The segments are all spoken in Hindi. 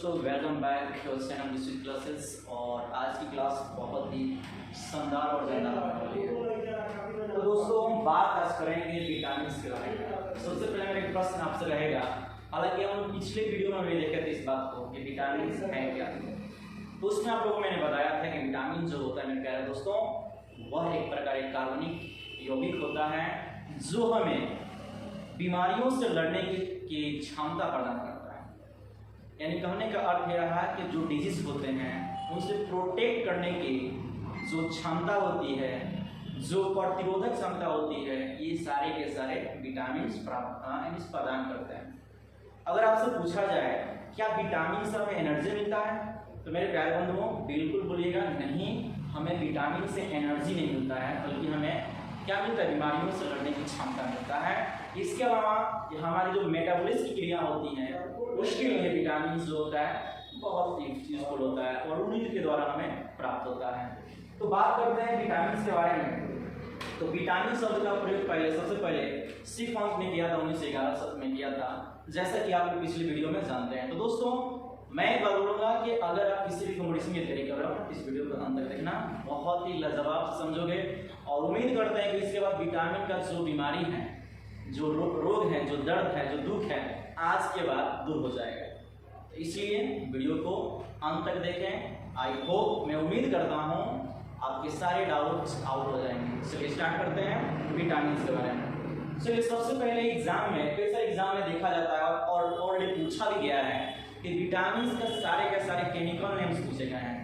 दोस्तों, welcome back your channel digital classes. और आज की क्लास बहुत ही शानदार और ज़्यादा होने वाली है। तो दोस्तों, हम बात आज करेंगे विटामिन के बारे में। सबसे पहले मेरा एक प्रश्न आपसे रहेगा, हालांकि हम पिछले वीडियो में भी देखे थे इस बात को कि विटामिन है क्या। तो उसमें आप लोगों को मैंने बताया था कि विटामिन जो होता है मेरे प्यारे दोस्तों, वह एक प्रकार का कार्बनिक यौगिक होता है जो हमें बीमारियों से लड़ने की क्षमता प्रदान करता है। यानी कहने का अर्थ यह है कि जो डिजीज होते हैं उनसे प्रोटेक्ट करने की जो क्षमता होती है, जो प्रतिरोधक क्षमता होती है, ये सारे के सारे विटामिन प्रदान करते हैं। अगर आपसे पूछा जाए क्या विटामिन से हमें एनर्जी मिलता है, तो मेरे प्यारे बंधुओं बिल्कुल बोलिएगा नहीं, हमें विटामिन से एनर्जी नहीं मिलता है, बल्कि हमें क्या मिलता है, बीमारियों से लड़ने की क्षमता मिलता है। इसके अलावा हमारी जो मेटाबॉलिज्म की क्रिया होती है उसके लिए विटामिन जो होता है बहुत ही यूजफुल होता है और उन्हीं के द्वारा हमें प्राप्त होता है। तो बात करते हैं विटामिन के बारे में। तो विटामिन शब्द का प्रयोग सबसे पहले सी फंक ने किया था, 1911 में किया था, जैसा कि आप पिछले वीडियो में जानते हैं। तो दोस्तों, मैं एक बात बोलूँगा कि अगर आप किसी भी कंपटीशन की तैयारी कर रहे हो, इस वीडियो को अंत तक देखना, बहुत ही लाजवाब समझोगे। और उम्मीद करते हैं कि इसके बाद विटामिन का जो बीमारी है, जो रोग है, जो दर्द है, जो दुख है, आज के बाद दूर हो जाएगा। तो इसलिए वीडियो को अंत तक देखें। आई होप, मैं उम्मीद करता हूँ आपके सारे डाउट्स आउट हो जाएंगे। चलिए स्टार्ट करते हैं विटामिन के बारे में। चलिए सबसे पहले एग्जाम में, कई सारे एग्जाम में देखा जाता है और ऑलरेडी पूछा भी गया है कि विटामिन का सारे केमिकल नेम्स पूछे गए हैं,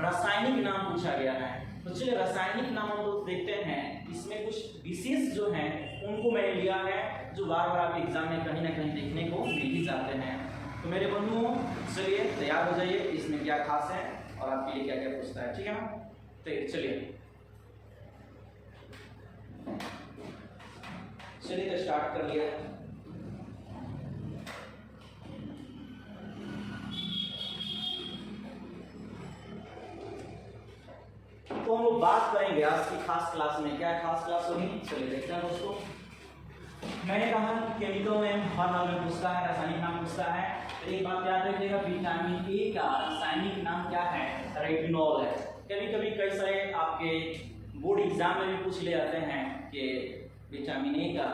रासायनिक नाम पूछा गया है। तो चलिए रासायनिक नाम हम लोग देखते हैं। इसमें कुछ विशेष जो हैं उनको मैंने लिया है, जो बार बार आपके एग्जाम में कहीं ना कहीं देखने को मिल ही जाते हैं। तो मेरे बंधुओं चलिए तैयार हो जाइए, इसमें क्या खास है और आपके लिए क्या क्या पूछता है, ठीक है ना। तो चलिए तो स्टार्ट कर लिया। तो हम लोग बात करेंगे आज की खास क्लास में, क्या खास क्लास होगी, चलिए देखते हैं दोस्तों। मैंने कहा केमिकल नेम हर नाम में पूछता है, रासायनिक नाम पूछता है। तो एक बात याद रखिएगा, विटामिन ए का रासायनिक नाम क्या है, रेटिनॉल है। कभी कभी कई सारे आपके बोर्ड एग्जाम में भी पूछ ले जाते हैं कि विटामिन ए का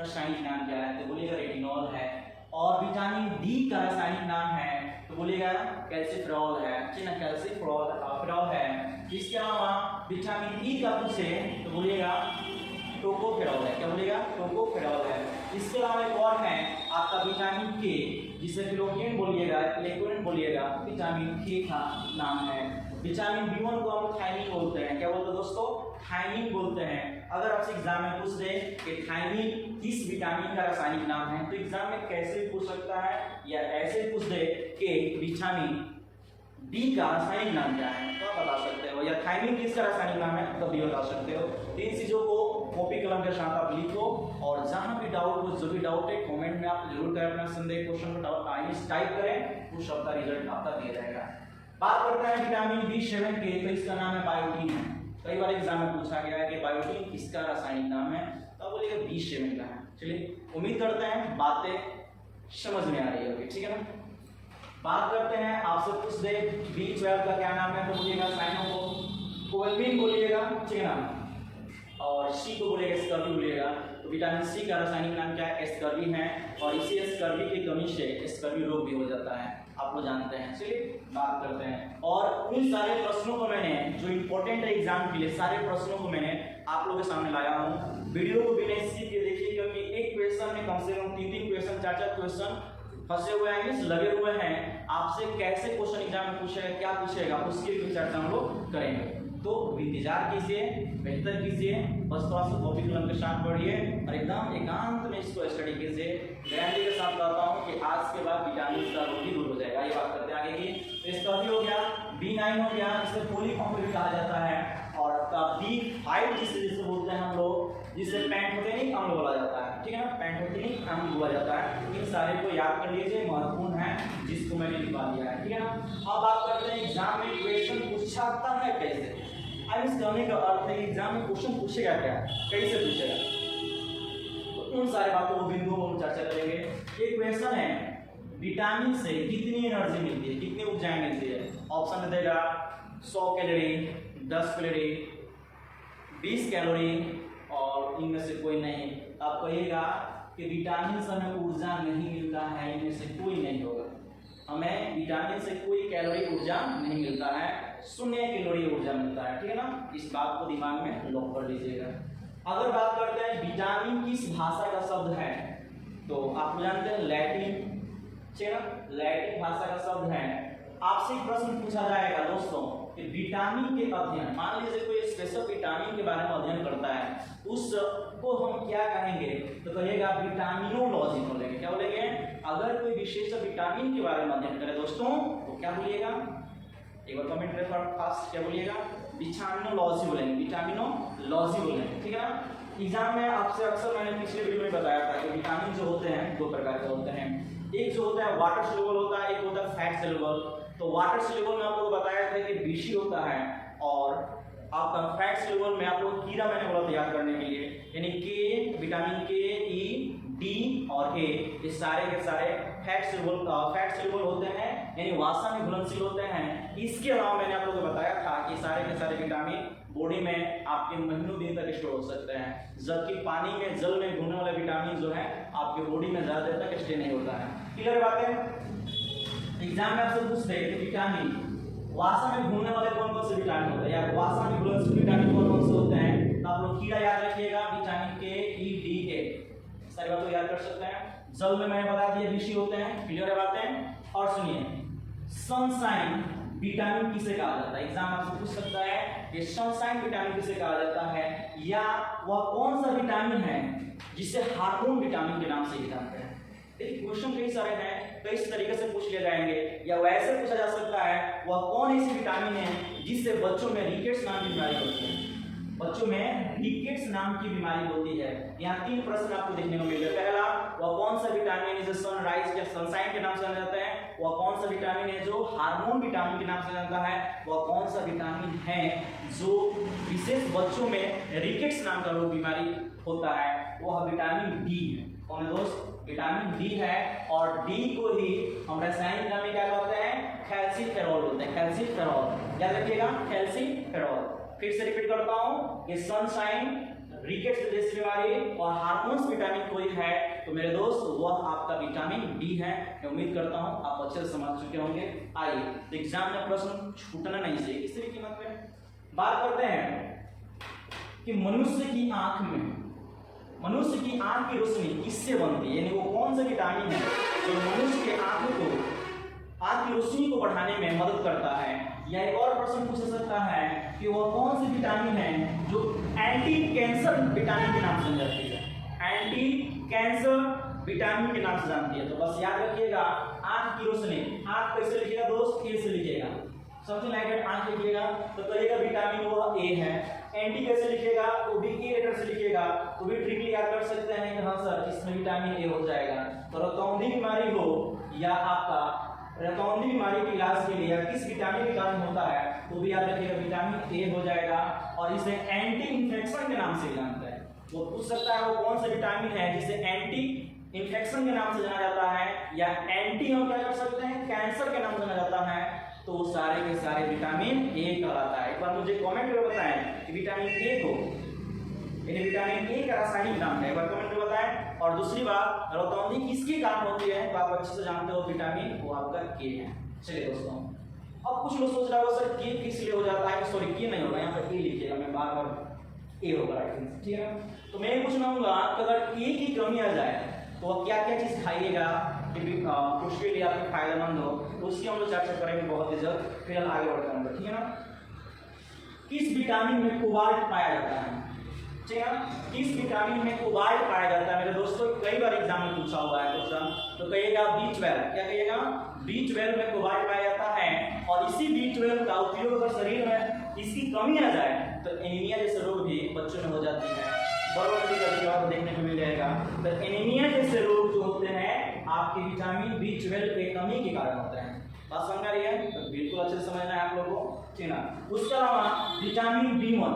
रासायनिक नाम क्या है, तो बोलिएगा रेटिनॉल है। और विटामिन डी का रासायनिक नाम है तो बोलिएगा कैल्सिफेरॉल है, कैल्सिफेरॉल है। इसके अलावा विटामिन ई का पूछे तो बोलिएगा टोकोफेरॉल है, क्या बोलिएगा, टोकोफेरॉल है। इसके अलावा एक और है आपका विटामिन के, जिसे फिलोक्विन बोलिएगा, लेकोइन बोलिएगा, विटामिन के का नाम है। विटामिन B1 को हम थायमिन बोलते हैं, क्या बोलते हैं दोस्तों, थायमिन बोलते हैं। अगर आपसे एग्जाम में पूछ दे कि थायमिन किस विटामिन का रासायनिक नाम है, तो एग्जाम में कैसे पूछ सकता है, या ऐसे पूछ दे कि विटामिन डी का रासायनिक नाम क्या है, तो आप बता सकते हो, या थायमिन किसका रासायनिक नाम है, तो भी बता सकते हो। तीन चीजों को कॉपी कलम के साथ आप लिखो, और जहां भी डाउट हो, जो भी डाउट है कमेंट में आप जरूर करें, अपना संदेह क्वेश्चन को टाइप करें, उस सबका रिजल्ट आपका दिया जाएगा। बात करते हैं विटामिन B7 के, तो इसका नाम है बायोटीन है। कई बार एग्जाम में पूछा गया है कि बायोटीन किसका रासायनिक नाम है, तो बोलिएगा B7 का है। चलिए उम्मीद करते हैं बातें समझ में आ रही होगी, ठीक है ना। बात करते हैं, आपसे पूछ दे B12 का क्या नाम है, तो बोलिएगा साइनोकोबाल्मिन बोलिएगा, ठीक है ना। और सी को बोलेगा स्कर्वी बोलिएगा। तो विटामिन सी का रासायनिक नाम क्या है, स्कर्वी है। और इसी स्कर्वी की कमी से स्कर्वी रोग भी हो जाता है, आप लोग जानते हैं। चलिए बात करते हैं, और उन सारे प्रश्नों को मैंने, जो इंपॉर्टेंट है एग्जाम के लिए, सारे प्रश्नों को मैंने आप लोगों के सामने लाया हूँ। वीडियो को बिना स्किप किए देखिए, क्योंकि एक क्वेश्चन में कम से कम 3 क्वेश्चन, 4 क्वेश्चन फंसे हुए हैं, लगे हुए हैं। आपसे कैसे क्वेश्चन एग्जाम में पूछेगा, क्या पूछेगा, उसकी भी चर्चा हम लोग करेंगे। तो इंतजार कीजिए, बेहतर कीजिए, बस थोड़ा सा कॉपी कलम के साथ पढ़िए और एकदम एकांत में इसको स्टडी कीजिए। गारंटी के साथ कहता हूँ कि आज के बाद विटामिन का रोग भी दूर हो जाएगा। ये बात करते हैं आगे की। तो इसका भी हो गया, B9 हो गया, इसे फोलिक अम्ल भी कहा जाता है। और आपका B5 जिसे बोलते हैं हम लोग, जिसे पैंटोथेनिक अम्ल बोला जाता है, ठीक है ना, पैंटोथेनिक अम्ल बोला जाता है। इन सारे को याद कर लीजिए, महत्वपूर्ण है, जिसको मैंने लिखवा दिया है, ठीक है ना। अब बात करते हैं एग्जाम में क्वेश्चन पूछाता है कैसे। अब इस कहने का अर्थ है एग्जाम में क्वेश्चन पूछेगा क्या, कैसे पूछेगा, तो उन सारी बातों को, बिंदुओं को चर्चा करेंगे। एक क्वेश्चन है विटामिन से कितनी एनर्जी मिलती है, कितनी ऊर्जाएं मिलती है? ऑप्शन में देगा 100 कैलोरी, 10 कैलोरी, 20 कैलोरी और इनमें से कोई नहीं। आप कहिएगा कि विटामिन से हमें ऊर्जा नहीं मिलता है, इनमें से कोई नहीं होगा। हमें विटामिन से कोई कैलोरी ऊर्जा नहीं मिलता है, 0 कैलोरी ऊर्जा मिलता है, ठीक है ना। इस बात को दिमाग में लॉक कर लीजिएगा। अगर बात करते हैं विटामिन किस भाषा का शब्द है, तो आप जानते हैं लैटिन, ठीक है ना, लैटिन भाषा का शब्द है। आपसे एक प्रश्न पूछा जाएगा दोस्तों कि विटामिन के अध्ययन, मान लीजिए कोई स्पेशल विटामिन के बारे में अध्ययन करता है, उसको हम क्या कहेंगे? तो कहिएगा विटामिनोलॉजी बोलेंगे। क्या बोलेंगे? अगर कोई विशेष विटामिन के बारे में अध्ययन करे दोस्तों तो क्या बोलिएगा? एक बार कमेंट करें फास्ट, क्या बोलिएगा? विटामिनोलॉजी बोलेंगे, विटामिनोलॉजी बोलेंगे, ठीक है ना। एग्जाम में आपसे अक्सर मैंने पिछले वीडियो में बताया था कि विटामिन जो होते हैं 2 प्रकार के होते हैं। एक जो होता है वाटर सोल्यूबल होता है, एक होता है फैट सोल्यूबल। तो वाटर सोल्यूबल में आप लोगों को बताया था कि BC होता है, और आपका फैट सोल्यूबल में आप लोग कीड़ा मैंने बोला था याद करने के लिए, यानी के, विटामिन के, ई, डी और ए, ये सारे के सारे फैट सोल्यूबल होते हैं, यानी वासा में घुलनशील होते हैं। इसके अलावा मैंने आप लोगों को बताया था कि सारे के सारे विटामिन बॉडी में आपके महीनों दिन तक स्टोर हो सकते हैं, जबकि पानी में, जल में घुलने वाले विटामिन जो है आपके बॉडी में ज्यादा देर तक स्टे नहीं होता है। क्लियर बात है? एग्जाम में आपसे पूछते हैं कि विटामिन वासा में घूमने वाले कौन कौन से विटामिन होते हैं, या वासा में घुलनशील विटामिन कौन कौन से होते हैं? तो आप लोग कीड़ा याद रखिएगा, विटामिन के, ई, डी, ए, सारी बातों याद कर सकते हैं। जल में मैंने बता दिया BC होते हैं। क्लियर है बातें? और सुनिए, सनशाइन विटामिन किसे कहा जाता है? एग्जाम आपसे पूछ सकता है कि सनशाइन विटामिन किसे कहा जाता है, या वह कौन सा विटामिन है जिसे हार्मोन विटामिन के नाम से जानते हैं। क्वेश्चन कई सारे हैं, कई तरीके से पूछ लिए जाएंगे, या वैसे पूछा जा सकता है वह कौन ऐसी विटामिन है जिससे बच्चों में रिकेट्स नाम की बीमारी होती है, बच्चों में रिकेट्स नाम की बीमारी होती है। यहाँ 3 प्रश्न आपको देखने को मिलेगा। पहला, वह कौन सा विटामिन है जो सनराइज या सनशाइन के नाम से जाना जाता है? वह कौन सा विटामिन है जो हार्मोन विटामिन के नाम से जाना जाता है? वह कौन सा विटामिन है जो विशेष बच्चों में रिकेट्स नाम का रोग बीमारी होता है? वह विटामिन डी है। कौन है दोस्त? विटामिन डी है। और डी को ही हम रासायनिक नाम में क्या कहते हैं? कैल्सीफेरॉल बोलते हैं, कैल्सीफेरॉल। याद रखिएगा, कैल्सीफेरॉल। फिर से रिपीट करता हूं कि सनशाइन, रिकेट्स जैसी बीमारी और हार्मोन्स विटामिन कोई है तो मेरे दोस्त वह आपका विटामिन डी है। मैं उम्मीद करता हूं आप अच्छे से समझ चुके होंगे। आइए तो एग्जाम में प्रश्न छूटना नहीं चाहिए किसी भी कीमत पे। बात करते हैं कि मनुष्य की आंख की रोशनी किससे बनती है, यानी वो कौन सा विटामिन है जो मनुष्य के आंख की रोशनी को बढ़ाने में मदद करता है। या एक और प्रश्न पूछ सकता है कि वह कौन सी विटामिन है जो एंटी कैंसर विटामिन के नाम से जाती है, एंटी कैंसर विटामिन के नाम से जानती है। तो बस याद रखिएगा, आंख की रोशनी, आंख कैसे लिखिएगा दोस्त? ए से लिखिएगा, समथिंग लाइक दैट। आंख लिखिएगा तो कहिएगा विटामिन वह ए है। एंटी कैसे लिखिएगा? वो भी ए लेटर से लिखिएगा, तो भी ट्रिकली याद कर सकते हैं कि हाँ सर इसमें विटामिन ए हो जाएगा। तो रतौंधी बीमारी हो या आपका रतौंधी बीमारी के इलाज के लिए किस विटामिन के कारण होता है तो भी याद रखिएगा विटामिन ए हो जाएगा। और इसे एंटी इन्फेक्शन के नाम से जानता है। वो पूछ सकता है वो कौन सा विटामिन है जिसे एंटी इन्फेक्शन के नाम से जाना जाता है, या एंटी हम क्या कर सकते हैं कैंसर के नाम से जाना जाता है। तो वो सारे के सारे विटामिन ए कहलाता है। एक बार मुझे कमेंट में बताएं कि विटामिन ए को, यानी विटामिन ए का रासायनिक नाम है, एक बार कमेंट में बताएं। और दूसरी बात, रतौंधी किसके कारण होती है तो आप अच्छे से जानते हो, विटामिन वो आपका के है। चलिए दोस्तों, अब कुछ लोग सोच रहा होगा सर के किस लिए हो जाता है? सॉरी के नहीं होगा, यहाँ पर ए लिखिएगा, मैं बार बार ए होगा, ठीक है। तो मैं पूछना चाहूंगा कि अगर ए की कमी आ जाए तो क्या क्या चीज खाइएगा उसके लिए आपको फायदेमंद हो, तो उसकी हम लोग चर्चा करेंगे बहुत ही जल्द। फिर आगे बढ़ते हैं, ठीक है ना। किस विटामिन में कोबाल्ट पाया जाता है? ठीक है, किस विटामिन में कोबाल्ट पाया जाता है? मेरे दोस्तों कई बार एग्जाम में पूछा हुआ है क्वेश्चन, तो कहिएगा B12। क्या कहिएगा? B12 में कोबाल्ट पाया जाता है। और इसी B12 का उपयोग अगर शरीर में इसकी कमी आ जाए तो एनीमिया जैसे रोग भी बच्चों में हो जाती है। बड़ों में भी कभी और देखने को मिल जाएगा। तो एनीमिया जैसे रोग जो होते हैं आपके विटामिन B12 के कमी के कारण होते हैं। बात समझ आ रही है? तो बिल्कुल अच्छे से समझना है आप लोगों को, ठीक है ना। उसके अलावा विटामिन B1,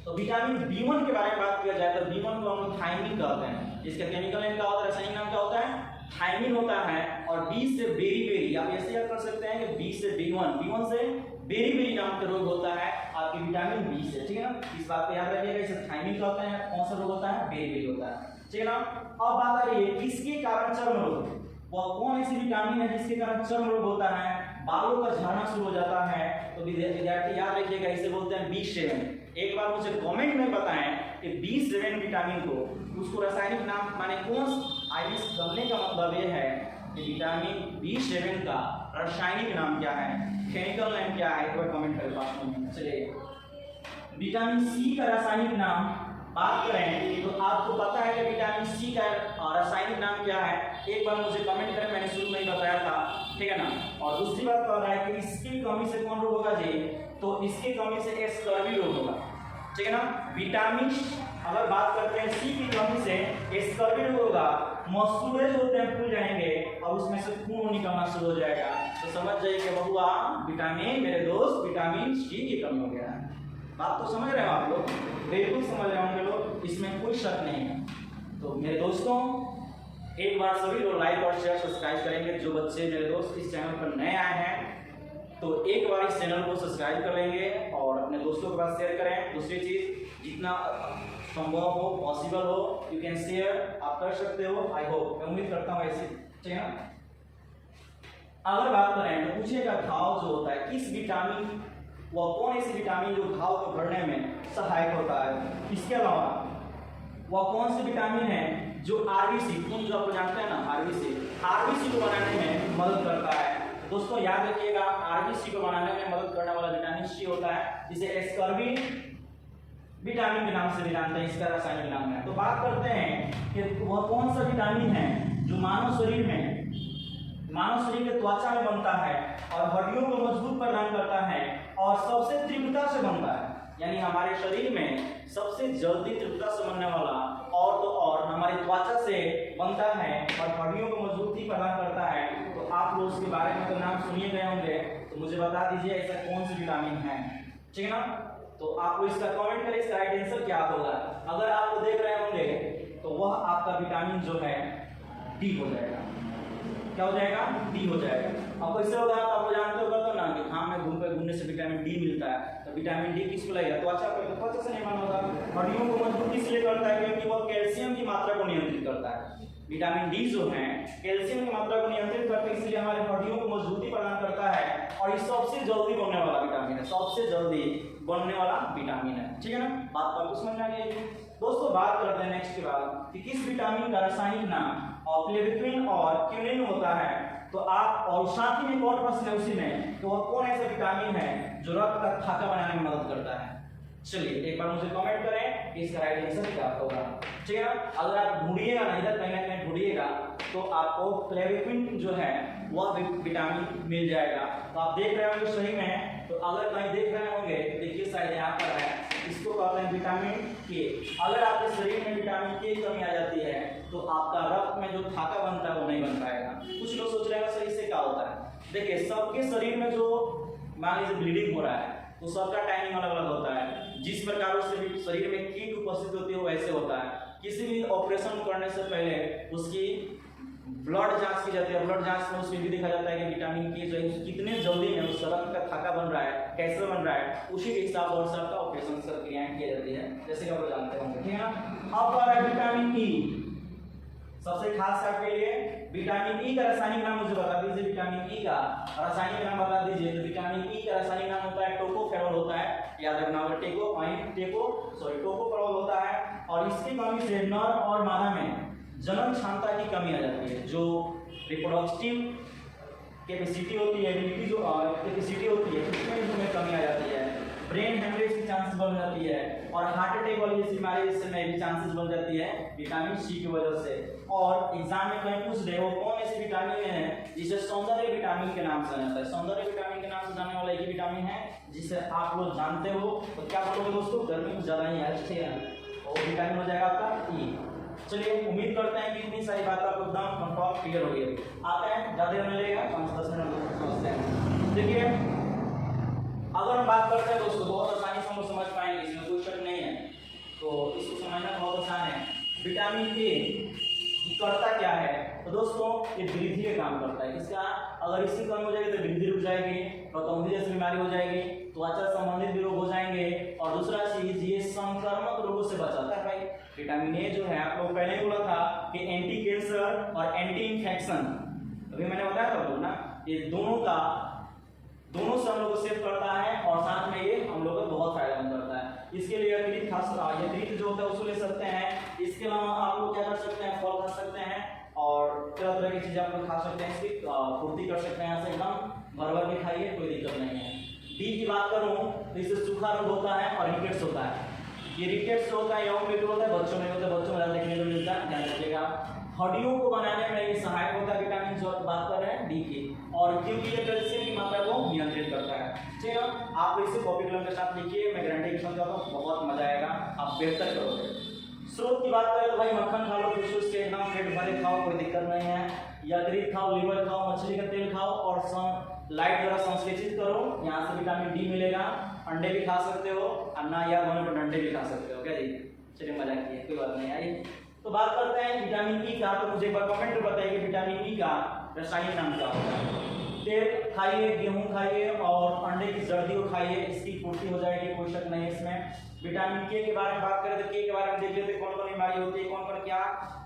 तो विटामिन B1 के बारे में बात किया जाए तो B1 को हम थायमिन कहते हैं। इसका केमिकल नेम क्या होता है, रासायनिक नाम क्या होता है? थायमिन होता है। और बी से बेरी बेरी, आप ऐसे याद कर सकते हैं कि बी से B1, B1 से बेरी बेरी नाम का रोग होता है आपके विटामिन बी से, ठीक है ना। इस बात को याद रखिएगा, इसे थायमिन कहते हैं। कौन सा रोग होता है? बेरी बेरी होता है, ठीक है ना। अब बात आ रही है किसके कारण चर्म रोग, वह कौन ऐसी विटामिन है जिसके कारण चर्म रोग होता है, बालों का झड़ना शुरू हो जाता है? तो विद्यार्थी याद रखिएगा, इसे बोलते हैं B7। एक बार मुझे कमेंट में बताएं कि B7 विटामिन को, उसको रासायनिक नाम माने कौन, आइरिस गमने का मतलब ये है कि विटामिन B7 का रासायनिक नाम क्या है, केमिकल नेम क्या है, एक बार कमेंट करें पास में। चलिए विटामिन सी का रासायनिक नाम बात करें तो आपको पता है कि विटामिन सी का रासायनिक नाम क्या है, एक बार मुझे कमेंट करें, मैंने शुरू में ही बताया था, ठीक है ना। और दूसरी बात कह रहा है कि इसकी कमी से कौन रोग होगा जी, तो इसकी कमी से स्कर्वी रोग होगा, ठीक है ना। विटामिन अगर बात करते हैं सी की कमी से स्कर्वी रोग होगा, मसूड़े जो होते हैं फूल जाएंगे और उसमें से खून निकलना शुरू हो जाएगा। तो समझ जाइए कि बहुआ विटामिन, मेरे दोस्त, विटामिन सी की कमी हो गया है। बात तो समझ रहे हो आप लोग, बिल्कुल समझ रहे होंगे लोग, इसमें कोई शक नहीं है। तो मेरे दोस्तों एक बार सभी लोग लाइक और शेयर सब्सक्राइब करेंगे। जो बच्चे मेरे दोस्त इस चैनल पर नए आए हैं तो एक बार इस चैनल को सब्सक्राइब कर लेंगे और अपने दोस्तों के पास शेयर करें। दूसरी चीज, जितना संभव हो, पॉसिबल हो, यू कैन शेयर, आप कर सकते हो। आई होप, मैं उम्मीद करता हूँ ऐसे, ठीक है ना। अगर बात करें तो पूछेगा घाव जो होता है किस विटामिन, वह कौन ऐसी विटामिन जो घाव को भरने में सहायक होता है। इसके अलावा वह कौन सी विटामिन है जो आरबीसी, खून जो आप जानते हैं ना, आरबीसी को बनाने में मदद करता है। दोस्तों याद रखिएगा, आरबीसी को बनाने में मदद करने वाला विटामिन सी होता है, जिसे स्कर्वी विटामिन के नाम से भी जानते हैं, इसका रासायनिक नाम है। तो बात करते हैं कि वह कौन सा विटामिन है जो मानव शरीर के त्वचा में बनता है और हड्डियों को मजबूत प्रदान करता है और सबसे तीव्रता से बनता है। यानी हमारे शरीर में सबसे जल्दी तीव्रता से बनने वाला और तो और हमारी त्वचा से बनता है और हड्डियों को मजबूती प्रदान करता है। तो आप लोग उसके बारे में तो नाम सुनिए गए होंगे, तो मुझे बता दीजिए ऐसा कौन सी विटामिन है, ठीक है ना। तो आपको इसका कमेंट करें, इसका राइट आंसर क्या होगा। अगर आप देख रहे होंगे तो वह आपका विटामिन जो है डी हो जाएगा। क्या हो जाएगा? डी हो जाएगा। अब कैसे होगा तो आपको जानते होगा तो ना कि घाम में घूमने से विटामिन डी मिलता है। तो विटामिन डी किसको लगेगा? त्वचा पर। तो त्वचा से नहीं मालूम होगा। हड्डियों को मजबूत इसलिए करता है क्योंकि वह कैल्शियम की मात्रा को नियंत्रित करता है। विटामिन डी जो है कैल्शियम की मात्रा को नियंत्रित करता है, इसलिए हमारे हड्डियों को मजबूती प्रदान करता है और ये सबसे जल्दी बनने वाला विटामिन है, सबसे जल्दी बनने वाला विटामिन है, ठीक है ना। बात को आपको समझ में आ गई दोस्तों। बात करते हैं नेक्स्ट के बाद कि किस विटामिन का रासायनिक नाम फ्लेविक्विन और क्यूनिन होता है। तो आप और साथ ही में एक और प्रश्न है उसी में, तो वह कौन ऐसा विटामिन है जो रक्त का खाका बनाने में मदद करता है। चलिए एक बार मुझे कमेंट करें कि इसका राइट आंसर क्या होगा, ठीक है ना। अगर आप ढूंढिएगा ना, इधर कहीं ना कहीं ढूंढिएगा तो आपको फ्लेविक्विन जो है वह विटामिन मिल जाएगा। तो आप देख रहे होंगे सही में, तो अगर कहीं देख रहे होंगे देखिए शायद यहाँ पर है, इसको कहते हैं विटामिन के। अगर आपके शरीर में विटामिन के की कमी आ जाती है तो आपका रक्त में जो खाका बनता है वो नहीं बन पाएगा। कुछ लोग सोच रहे हैं सर इससे क्या होता है। देखिए सबके शरीर में जो मान लीजिए ब्लीडिंग हो रहा है तो सबका टाइमिंग अलग अलग होता है। जिस प्रकार से शरीर में की उपस्थित होती है वो वैसे होता है। किसी भी ऑपरेशन करने से पहले उसकी ब्लड जांच की जाती है। ब्लड जांच में उसमें भी देखा जाता है कि विटामिन के जो है कितने जल्दी में उस रक्त का खाका बन रहा है, कैसे बन रहा है, उसी के हिसाब और सबका ऑपरेशन क्रियाएं की जाती है, जैसे कि आप लोग जानते होंगे, ठीक है ना। अब आ रहा है विटामिन ई। सबसे खास आपके लिए विटामिन ई का रासायनिक नाम मुझे बता दीजिए। विटामिन ई का रासायनिक नाम बता दीजिए। तो विटामिन ई का रासायनिक नाम होता है टोकोफेरोल होता है, याद रखना होगा। टोकोफेरोल होता है और इसकी कमी से नर और मादा में जनन क्षमता की कमी आ जाती है। जो रिप्रोडक्टिव कैपेसिटी होती है, एबिलिटी जो कैपेसिटी होती है उसमें कमी आ जाती है। ब्रेन हेमरेज की चांसेस बढ़ जाती है और हार्ट अटैक वाली बीमारी में भी चांसेस बढ़ जाती है विटामिन सी की वजह से। और एग्जाम में कहीं पूछ रहे हो कौन ऐसी विटामिन है जिसे सौंदर्य विटामिन के नाम से जाना जाता है। सौंदर्य विटामिन के नाम से जाने वाला एक ही विटामिन है जिसे आप लोग जानते हो। तो क्या बोलोगे दोस्तों? गर्मी में ज्यादा ही है और विटामिन हो जाएगा आपका ई। चलिए उम्मीद करते हैं कि इतनी सारी बात आपको एकदम कंफर्म क्लियर हो गई। आते हैं, ज्यादा देर में लगेगा 5-10 मिनट समझते हैं। देखिए अगर हम बात करते हैं दोस्तों बहुत आसानी से हम समझ पाएंगे, इसमें कोई शक नहीं है। तो इसको समझना बहुत आसान है। विटामिन ए करता क्या है? तो दोस्तों ये वृद्धि का काम करता है। किसका? अगर इसकी कमी हो जाएगी तो वृद्धि रुक जाएगी, फफूंदी जैसी बीमारी हो जाएगी, त्वचा संबंधित भी रोग हो जाएंगे। और दूसरा चीज ये संक्रामक रोगों से बचाता है भाई। विटामिन ए जो है आप लोग पहले ही बोला था कि एंटी कैंसर और एंटी इन्फेक्शन, अभी मैंने बताया था ना, ये दोनों से हम लोग को सेव करता है और साथ में ये हम लोग को बहुत फायदेमंद करता है। इसके लिए यकृत खास यकृत जो होता है उसको ले सकते हैं। इसके अलावा आप लोग क्या कर सकते हैं, फल खा सकते हैं और तरह तरह की चीजें आप लोग खा सकते हैं, इसकी पूर्ति कर सकते हैं। यहाँ से एकदम भर भर के खाइए, कोई दिक्कत नहीं है। डी की बात करूं तो इससे सूखा रोग होता है और रिकेट्स होता है। ये रिकेट्स होता है यौन में होता है, बच्चों में होता है, बच्चों में देखने को मिलता है, ध्यान रखिएगा। हड्डियों को बनाने में ये सहायक होता है विटामिन जो बात कर रहे हैं डी की, और क्योंकि ये कैल्शियम की मात्रा को नियंत्रित करता है। ठीक है, आप इसे कॉपी कलम के साथ लिखिए, मैं गारंटी के साथ कहता हूँ बहुत मजा आएगा, आप बेहतर करोगे। स्रोत की बात करें तो भाई मक्खन खा लो, फिश के एकदम पेट भरे खाओ, कोई दिक्कत नहीं है। यकृत खाओ, लीवर खाओ, मछली का तेल खाओ और लाइट द्वारा संश्लेषित करो, यहाँ से विटामिन डी मिलेगा। अंडे भी खा सकते हो, अन्ना या होने पर अंडे भी खा सकते हो। क्या जी, चलिए मजा किए, कोई बात नहीं आई। तो बात करते हैं विटामिन ई का। तो मुझे एक बार कमेंट में बताइए कि विटामिन ई का रासायनिक नाम क्या होता है। तेल खाइए, गेहूं खाइए और अंडे की जर्दी को खाइए, इसकी पूर्ति हो जाएगी, कोई शक नहीं है इसमें। विटामिन के बारे में बात करें तो के बारे में देख लेते हैं, कौन कौन बीमारी होती है, कौन कौन क्या।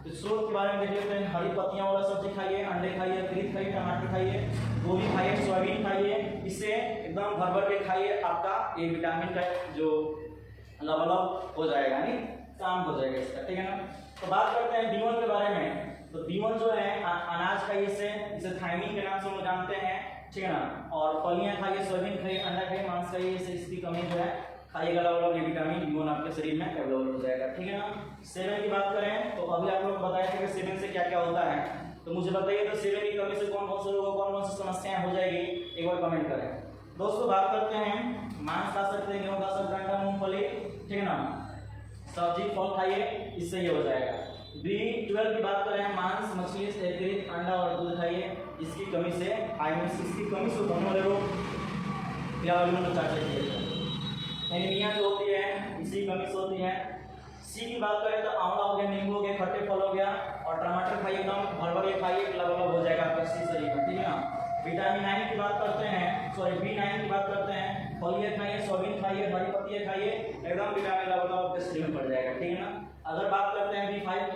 तो स्रोत के बारे में देख लेते हैं, हरी पत्तियां वाला सब्जी खाइए, अंडे खाइए, यकृत खाइए, टमाटर खाइए, गोभी खाइए, सोयाबीन खाइए, इससे एकदम भर भर के खाइए, आपका ये विटामिन का जो लेवल अप हो जाएगा, यानी काम हो जाएगा इसका। ठीक है ना। तो बात करते हैं B1 के बारे में। तो B1 जो है अनाज खाइए, इसे थायमिन के नाम से हम जानते हैं। ठीक है ना। और फलियां खाइए, सोयाबीन खाइए, अंडा खाइए, मांस खाइए, इससे इसकी कमी जो है खाइएगा, लेवल ये विटामिन B1 आपके शरीर में अवेलेबल हो जाएगा। ठीक है ना। सेवन की बात करें तो अभी आप लोग बताया था कि सेवन से क्या क्या होता है, तो मुझे बताइए तो सेवन की कमी से कौन कौन से रोग, कौन कौन सी समस्याएं हो जाएगी, एक बार कमेंट करें। दोस्तों बात करते हैं, मांस खा सकते हैं, गेहूं खा सकते हैं, अंडा, मूंगफली, ठीक है ना, सब्जी फल खाइए, इससे ये हो जाएगा। B12 की बात करें, मांस, मछली, यकृत, अंडा और दूध खाइए, इसकी कमी से आयरन, इसकी कमी से होने वाले रोग या एनीमिया जो होती है इसी कमी से होती है। सी की बात करें तो आंवला हो गया, नींबू हो गया, खट्टे फल हो गया और टमाटर खाइए, एकदम भर भर के खाइए, लगभग हो जाएगा आपका सी शरीर में। ठीक है ना। विटामिन 9 की बात करते हैं, सॉरी B9 की बात करते हैं, फलियां खाइए, सोयाबीन खाइए, हरी पत्तियां खाइए, एकदम विटामिन लेवल आपके शरीर में बढ़ जाएगा। ठीक है ना। अगर बात करते हैं B5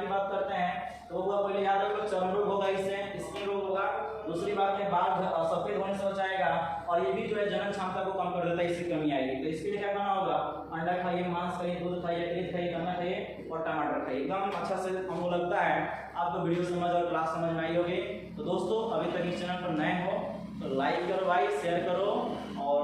की बात करते हैं तो वो पहले याद रखो, चर्म रोग होगा, इससे स्किन रोग होगा। दूसरी बात है बाल सफेद होने से बचाएगा और ये भी जो है जनन क्षमता को कम कर देता है, इसकी कमी आएगी। तो इसके लिए क्या करना होगा, अंडा खाइए, मांस खाइए, दूध खाइए, यकृत खाइए, गन्ना खाइए और टमाटर खाइए। एकदम अच्छा से हमको लगता है आपको वीडियो समझ और क्लास समझ में आई होगी। तो दोस्तों अभी तक इस चैनल पर नए हो तो लाइक करो भाई, शेयर करो और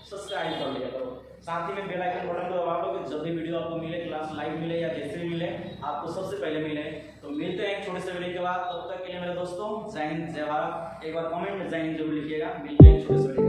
सब्सक्राइब कर लिया करो। साथ ही में बेल आइकन बटन को दबा लो कि जब भी वीडियो आपको मिले, क्लास लाइव मिले या जैसे भी मिले, आपको सबसे पहले मिले। तो मिलते हैं एक छोटे से वीडियो के बाद, तब तक के लिए मेरे दोस्तों जय हिंद जय भारत। एक बार कमेंट में जय हिंद जरूर लिखिएगा। मिलते हैं छोटे से वीडियो।